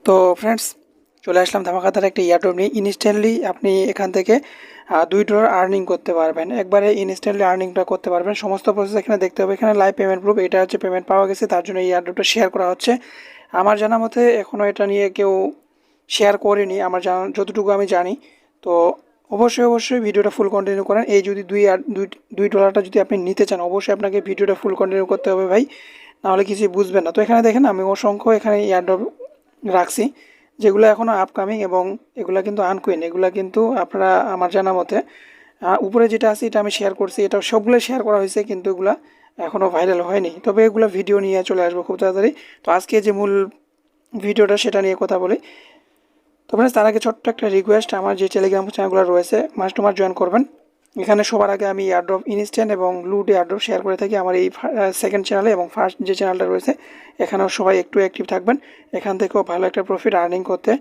তো ফ্রেন্ডস, চলে আসলাম ধামাকাদার একটা এয়ারড্রপ নিয়ে। ইনস্ট্যান্টলি আপনি এখান থেকে $2 আর্নিং করতে পারবেন, একবারে ইনস্ট্যান্টলি আর্নিংটা করতে পারবেন। সমস্ত প্রসেস এখানে দেখতে হবে। এখানে লাইভ পেমেন্ট প্রুফ, এটা হচ্ছে পেমেন্ট পাওয়া গেছে, তার জন্য এই এয়ারড্রপটা শেয়ার করা হচ্ছে। আমার জানা মতে এখনও এটা নিয়ে কেউ শেয়ার করেনি, আমার জানা যতটুকু আমি জানি। তো অবশ্যই ভিডিওটা ফুল কন্টিনিউ করেন। এই যদি $2 যদি আপনি নিতে চান, অবশ্যই আপনাকে ভিডিওটা ফুল কন্টিনিউ করতে হবে ভাই, নাহলে কিছুই বুঝবেন না। তো এখানে দেখেন আমি অসংখ্য এখানে এয়ারড্রপ রাখছি, যেগুলো এখনও আপকামিং, এবং এগুলা কিন্তু আনকুইন। এগুলা কিন্তু আপনারা আমার জানা মতে উপরে যেটা আছে এটা আমি শেয়ার করছি, এটা সবগুলো শেয়ার করা হয়েছে, কিন্তু এগুলা এখনও ভাইরাল হয়নি। তবে এগুলো ভিডিও নিয়ে চলে আসবো খুব তাড়াতাড়ি। তো আজকে যে মূল ভিডিওটা সেটা নিয়ে কথা বলি। তো ফ্রেন্ডস, তার আগে ছোট্ট একটা রিকোয়েস্ট, আমার যে টেলিগ্রাম চ্যানেলগুলো রয়েছে মাস্ট টু মাস্ট জয়েন করবেন। এখানে সবার আগে আমি এয়ারড্রপ ইনস্ট্যান্ট এবং লুট এয়ারড্রপ শেয়ার করে থাকি আমার এই সেকেন্ড চ্যানেলে, এবং ফার্স্ট যে চ্যানেলটা রয়েছে এখানেও সবাই একটু অ্যাক্টিভ থাকবেন। এখান থেকেও ভালো একটা প্রফিট আর্নিং করতে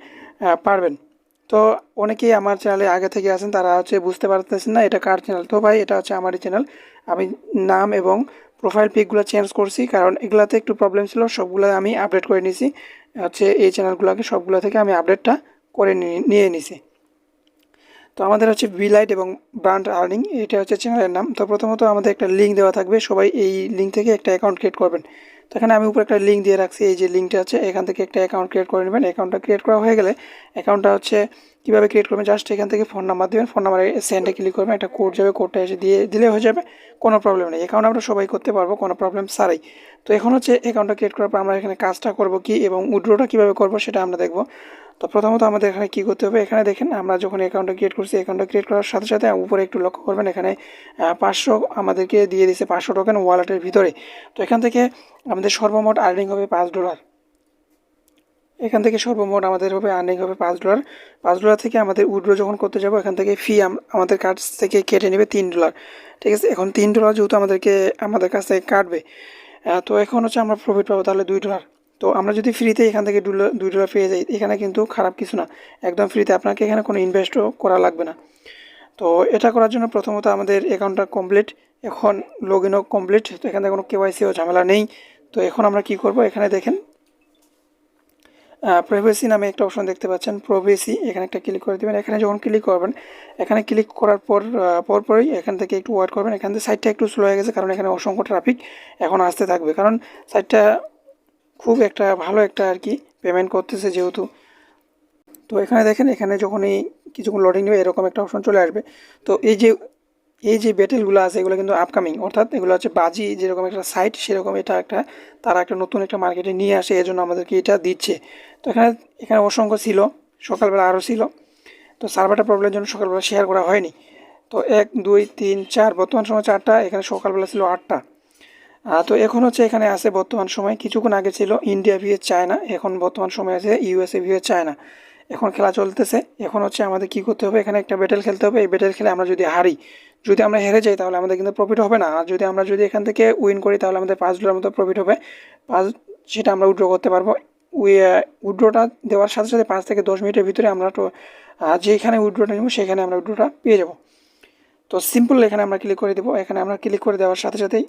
পারবেন। তো অনেকেই আমার চ্যানেলে আগে থেকে আছেন, তারা হচ্ছে বুঝতে পারতেছেন না এটা কার চ্যানেল। তো ভাই, এটা হচ্ছে আমারই চ্যানেল। আমি নাম এবং প্রোফাইল পিকগুলো চেঞ্জ করছি, কারণ এগুলাতে একটু প্রবলেম ছিল, সবগুলো আমি আপডেট করে নিয়েছি। হচ্ছে এই চ্যানেলগুলোকে সবগুলো থেকে আমি আপডেটটা করে নিয়ে নিছি। তো আমাদের হচ্ছে লাইট এবং ব্র্যান্ড আর্নিং, এটা হচ্ছে চ্যানেলের নাম। তো প্রথমত আমাদের একটা লিঙ্ক দেওয়া থাকবে, সবাই এই লিঙ্ক থেকে একটা অ্যাকাউন্ট ক্রিয়েট করবেন। তো এখানে আমি উপরে একটা লিঙ্ক দিয়ে রাখছি, এই যে লিঙ্কটা আছে, এখান থেকে একটা অ্যাকাউন্ট ক্রিয়েট করে নেবেন। অ্যাকাউন্টটা ক্রিয়েট করা হয়ে গেলে অ্যাকাউন্টটা হচ্ছে কীভাবে ক্রিয়েট করবেন, জাস্ট এখান থেকে ফোন নাম্বার দেবেন, ফোন নাম্বারে সেন্ডে ক্লিক করবেন, একটা কোড যাবে, কোডটা এসে দিয়ে দিলে হয়ে যাবে, কোনো প্রবলেম নেই। অ্যাকাউন্ট আমরা সবাই করতে পারবো, কোনো প্রবলেম ছাড়াই। তো এখন হচ্ছে অ্যাকাউন্টটা ক্রিয়েট করার পর আমরা এখানে কাজটা করবো কি এবং উইথড্রটা কীভাবে করবো সেটা আমরা দেখবো। তো প্রথমত আমাদের এখানে কী করতে হবে, এখানে দেখেন আমরা যখন অ্যাকাউন্টটা ক্রিয়েট করছি, অ্যাকাউন্টটা ক্রিয়েট করার সাথে সাথে উপরে একটু লক্ষ্য করবেন, এখানে 500 আমাদেরকে দিয়ে দিয়েছে, 500 টোকেন ওয়ালেটের ভিতরে। তো এখান থেকে আমাদের সর্বমোট আর্নিং হবে $5। এখান থেকে সর্বমোট আমাদের হবে আর্নিং হবে $5। $5 থেকে আমাদের উইথড্র যখন করতে যাব, এখান থেকে ফি আমাদের কাছ থেকে কেটে নেবে $3। ঠিক আছে, এখন $3 যেহেতু আমাদের কাছ থেকে কাটবে, তো এখন হচ্ছে আমরা প্রফিট পাবো তাহলে $2। তো আমরা যদি ফ্রিতে এখান থেকে $2 পেয়ে যাই, এখানে কিন্তু খারাপ কিছু না, একদম ফ্রিতে, আপনাকে এখানে কোনো ইনভেস্টও করা লাগবে না। তো এটা করার জন্য প্রথমত আমাদের অ্যাকাউন্টটা কমপ্লিট, এখন লগ ইনও কমপ্লিট, তো এখান থেকে কোনো কেওয়াইসিও ঝামেলা নেই। তো এখন আমরা কি করব, এখানে দেখেন প্রাইভেসি নামে একটা অপশন দেখতে পাচ্ছেন, প্রাইভেসি, এখানে একটা ক্লিক করে দেবেন। এখানে যখন ক্লিক করবেন, এখানে ক্লিক করার পরপরই এখান থেকে একটু ওয়েট করবেন। এখান থেকে সাইটটা একটু স্লো হয়ে গেছে, কারণ এখানে অসংখ্য ট্রাফিক এখন আসতে থাকবে, কারণ সাইটটা খুব একটা ভালো একটা আর কি পেমেন্ট করতেছে যেহেতু। তো এখানে দেখেন, এখানে যখনই কিছুক্ষণ লোডিং নেবে এরকম একটা অপশন চলে আসবে। তো এই যে ব্যাটেলগুলো আছে এগুলো কিন্তু আপকামিং, অর্থাৎ এগুলো হচ্ছে বাজি, যেরকম একটা সাইট সেরকম এটা একটা, তারা একটা নতুন একটা মার্কেটে নিয়ে আসে, এজন্য আমাদেরকে এটা দিচ্ছে। তো এখানে অসংখ্য ছিল, সকালবেলা আরও ছিল। তো সার্ভারটা প্রবলেমের জন্য সকালবেলা শেয়ার করা হয়নি। তো 1 2 3 4, বর্তমান সময় 4টা, এখানে সকালবেলা ছিল 8টা। তো এখন হচ্ছে এখানে আছে বর্তমান সময়, কিছুক্ষণ আগে ছিল ইন্ডিয়া ভিএস চায়না, এখন বর্তমান সময় আছে ইউএসএ ভিএস চায়না। এখন খেলা চলতেছে। এখন হচ্ছে আমাদের কি করতে হবে, এখানে একটা ব্যাটেল খেলতে হবে। এই ব্যাটেল খেলে আমরা যদি হারি, যদি আমরা হেরে যাই, তাহলে আমাদের কিন্তু প্রফিট হবে না। আর যদি এখান থেকে উইন করি, তাহলে আমাদের $5 মতো প্রফিট হবে। সেটা আমরা উইথড্র করতে পারবো। উইথড্রটা দেওয়ার সাথে সাথে 5 থেকে 10 মিনিটের ভিতরে আমরা যেখানে উইথড্রটা নেব সেখানে আমরা উইথড্রটা পেয়ে যাব। তো সিম্পল, এখানে আমরা ক্লিক করে দেবো। এখানে আমরা ক্লিক করে দেওয়ার সাথে সাথেই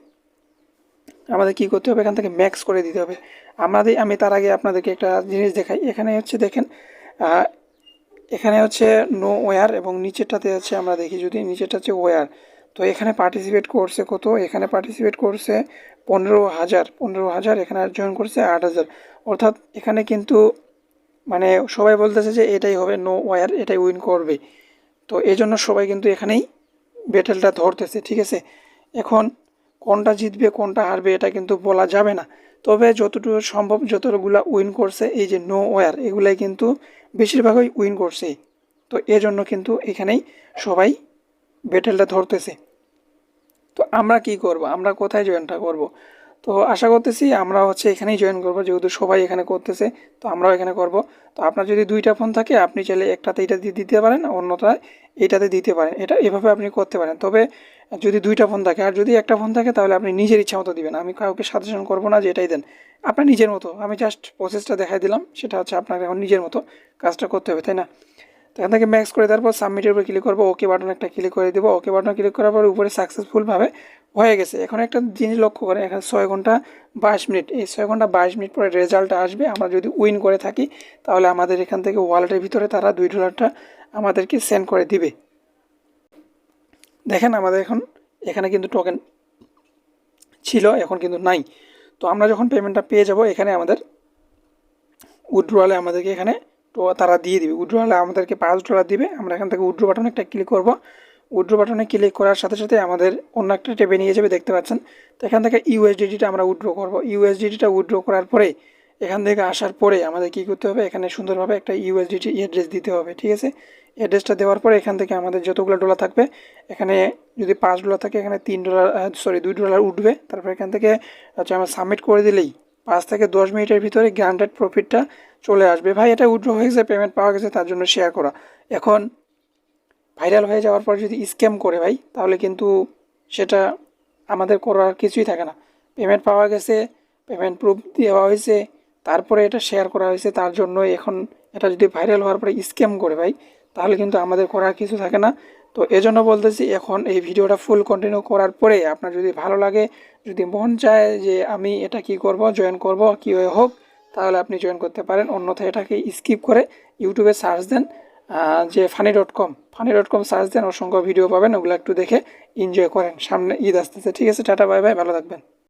আমাদের কী করতে হবে, এখান থেকে ম্যাক্স করে দিতে হবে। আমি তার আগে আপনাদেরকে একটা জিনিস দেখাই। এখানে হচ্ছে দেখেন, এখানে হচ্ছে নো ওয়্যার, এবং নিচেরটাতে হচ্ছে আমরা দেখি, যদি নিচেরটা হচ্ছে ওয়্যার। তো এখানে পার্টিসিপেট করছে কত, এখানে পার্টিসিপেট করছে 15,000, এখানে জয়েন করছে 8,000। অর্থাৎ এখানে কিন্তু মানে সবাই বলতেছে যে এটাই হবে নো ওয়্যার, এটাই উইন করবে। তো এই জন্য সবাই কিন্তু এখানেই ব্যাটেলটা ধরতেছে। ঠিক আছে, এখন কোনটা জিতবে কোনটা হারবে এটা কিন্তু বলা যাবে না। তবে যতটুকু সম্ভব যতগুলো উইন করছে, এই যে নো ওয়্যার, এগুলাই কিন্তু বেশিরভাগই উইন করছে। তো এজন্য কিন্তু এখানেই সবাই ব্যাটেলটা ধরতেছে। তো আমরা কি করব, আমরা কোথায় জয়েনটা করব? তো আশা করতেছি আমরা হচ্ছে এখানেই জয়েন করব, যেহেতু সবাই এখানে করতেছে, তো আমরাও এখানে করব। তো আপনার যদি 2টা ফোন থাকে, আপনি চাইলে একটাতে এটা দিয়ে দিতে পারেন, অন্যটায় এইটাতে দিতে পারেন, এটা এভাবে আপনি করতে পারেন। তবে যদি 2টা ফোন থাকে, আর যদি একটা ফোন থাকে, তাহলে আপনি নিজের ইচ্ছা মতো দিবেন। আমি কাউকে সাজেশন করবো না যে এটাই দেন, আপনার নিজের মতো। আমি জাস্ট প্রসেসটা দেখাই দিলাম, সেটা হচ্ছে আপনার এখন নিজের মতো কাজটা করতে হবে, তাই না? তো এখান থেকে ম্যাক্স করে দেওয়ার পর সাবমিটের উপরে ক্লিক করবো, ওকে বাটন একটা ক্লিক করে দেবো। ওকে বাটন ক্লিক করার পর উপরে সাকসেসফুলভাবে হয়ে গেছে। এখন একটা জিনিস লক্ষ্য করেন, এখানে 6 ঘন্টা 22 মিনিট, এই 6 ঘন্টা 22 মিনিট পরে রেজাল্ট আসবে। আমরা যদি উইন করে থাকি তাহলে আমাদের এখান থেকে ওয়ালেটের ভিতরে তারা $2টা আমাদেরকে সেন্ড করে দিবে। দেখেন আমাদের এখন এখানে কিন্তু টোকেন ছিল, এখন কিন্তু নাই। তো আমরা যখন পেমেন্টটা পেয়ে যাব, এখানে আমাদের উইথড্রয়ালে আমাদেরকে এখানে তো তারা দিয়ে দিবে। উইথড্রয়ালে আমাদেরকে $5 দিবে। আমরা এখান থেকে উইথড্র বাটনে একটা ক্লিক করব। উইথড্র বাটনে ক্লিক করার সাথে সাথে আমাদের অন্য একটা ট্যাবে নিয়ে যাবে, দেখতে পাচ্ছেন। তো এখান থেকে ইউএসডিটিটা আমরা উইথড্র করব। ইউএসডিটিটা উইথড্র করার পরে এখান থেকে আসার পরে আমাদের কী করতে হবে, এখানে সুন্দরভাবে একটা ইউএসডিটি অ্যাড্রেস দিতে হবে, ঠিক আছে। অ্যাড্রেসটা দেওয়ার পরে এখান থেকে আমাদের যতগুলো ডলার থাকবে, এখানে যদি $5 থাকে এখানে $2 উঠবে। তারপর এখান থেকে হচ্ছে আমরা সাবমিট করে দিলেই 5 থেকে 10 মিনিটের ভিতরে গ্রান্টেড প্রফিটটা চলে আসবে। ভাই এটা উইথড্র হয়ে গেছে, পেমেন্ট পাওয়া গেছে, তার জন্য শেয়ার করা। এখন ভাইরাল হয়ে যাওয়ার পর যদি স্ক্যাম করে ভাই, তাহলে কিন্তু সেটা আমাদের করার কিছুই থাকে না। পেমেন্ট পাওয়া গেছে, পেমেন্ট প্রুফ দেওয়া হয়েছে, তারপরে এটা শেয়ার করা হয়েছে, তার জন্য এখন এটা যদি ভাইরাল হওয়ার পরে স্ক্যাম করে ভাই, তাহলে কিন্তু আমাদের করার কিছু থাকে না। তো এজন্য বলতেছি, এখন এই ভিডিওটা ফুল কন্টিনিউ করার পরে আপনার যদি ভালো লাগে, যদি মন চায় যে আমি এটা কি করব, জয়েন করব, কীভাবে হোক, তাহলে আপনি জয়েন করতে পারেন। অন্যথায় এটাকে স্কিপ করে ইউটিউবে সার্চ দেন যে ফানি.কম সার্চ দেন, অসংখ্য ভিডিও পাবেন, ওগুলো একটু দেখে এনজয় করেন। সামনে ঈদ আসতেছে, ঠিক আছে। টাটা, বাই বাই, ভালো থাকবেন।